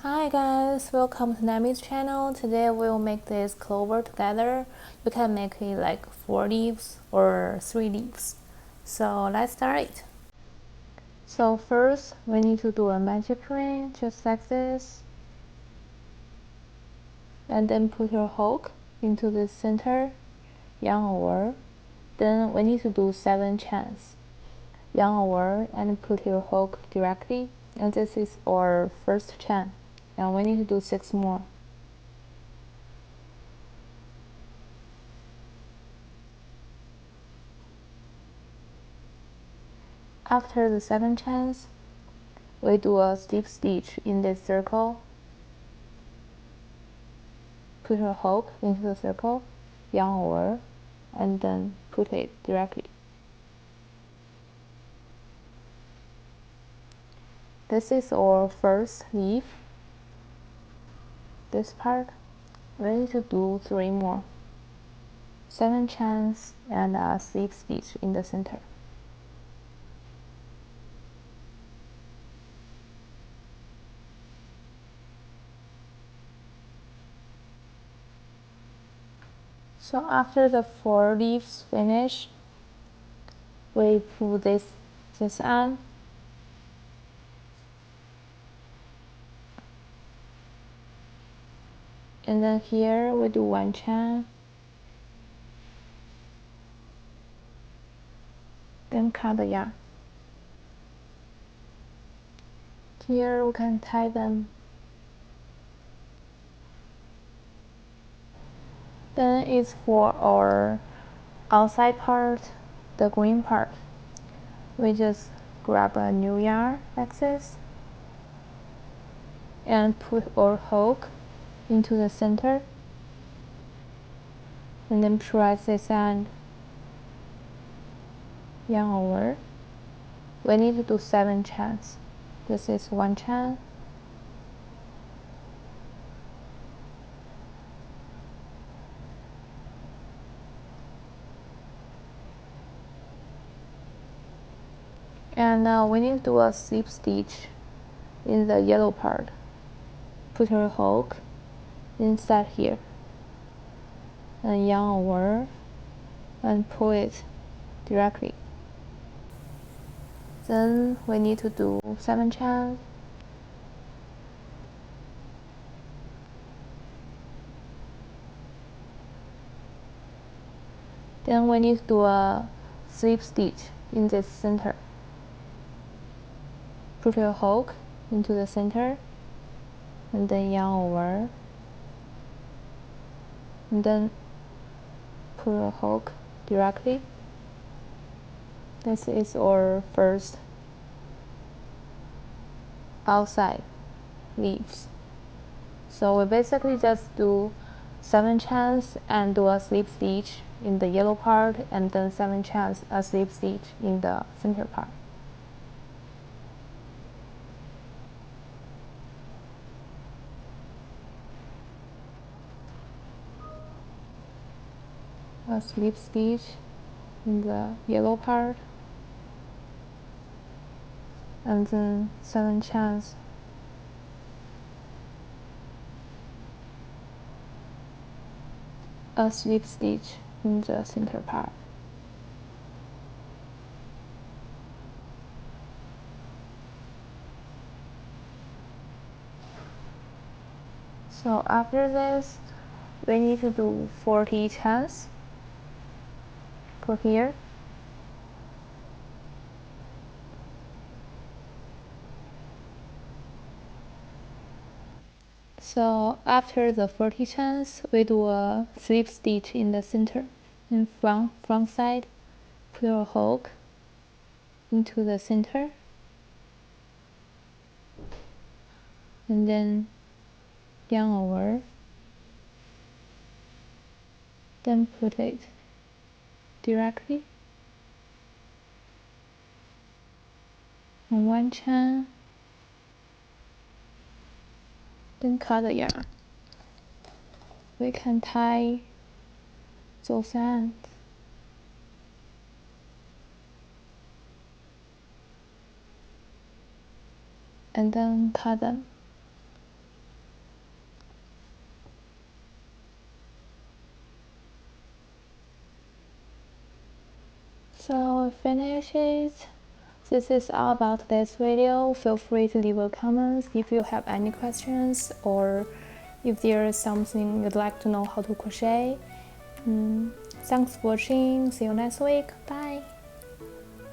Hi guys, welcome to Nami's channel. Today we'll make this clover together. You can make it like 4 leaves or 3 leaves. So let's start. So first we need to do a magic ring just like this. And then put your hook into the center, yarn over. Then we need to do 7 chains. Yarn over and put your hook directly. And this is our first chain. And we need to do 6 more. After the 7 chains, we do a slip stitch in this circle. Put your hook into the circle, yarn over, and then put it directly. This is our first leaf. This part, we need to do 3 more. 7 chains and a slip stitch in the center. So after the 4 leaves finish, we pull this end. And then here we do 1 chain. Then cut the yarn. Here we can tie them. Then it's for our outside part, the green part. We just grab a new yarn like this and put our hook into the center and then press this end, yarn over. We need to do 7 chains. This is 1 chain. And now we need to do a slip stitch in the yellow part. Put your hook inside here and yarn over and pull it directly. Then we need to do 7 chains. Then we need to do a slip stitch in this center. Put your hook into the center and then yarn over. And then put a hook directly. This is our first outside leaves. So we basically just do 7 chains and do a slip stitch in the yellow part, and then 7 chains, a slip stitch in the center part. A slip stitch in the yellow part, and then 7 chains. A slip stitch in the center part. So after this, we need to do 40 chains for here. So after the 40 chains, we do a slip stitch in the center. In front side, put your hook into the center, and then yarn over. Then put it directly on 1 chain. Then cut the yarn. We can tie those ends. And then cut them. So finish it. This is all about this video. Feel free to leave a comment if you have any questions or if there is something you'd like to know how to crochet. Thanks for watching. See you next week. Bye.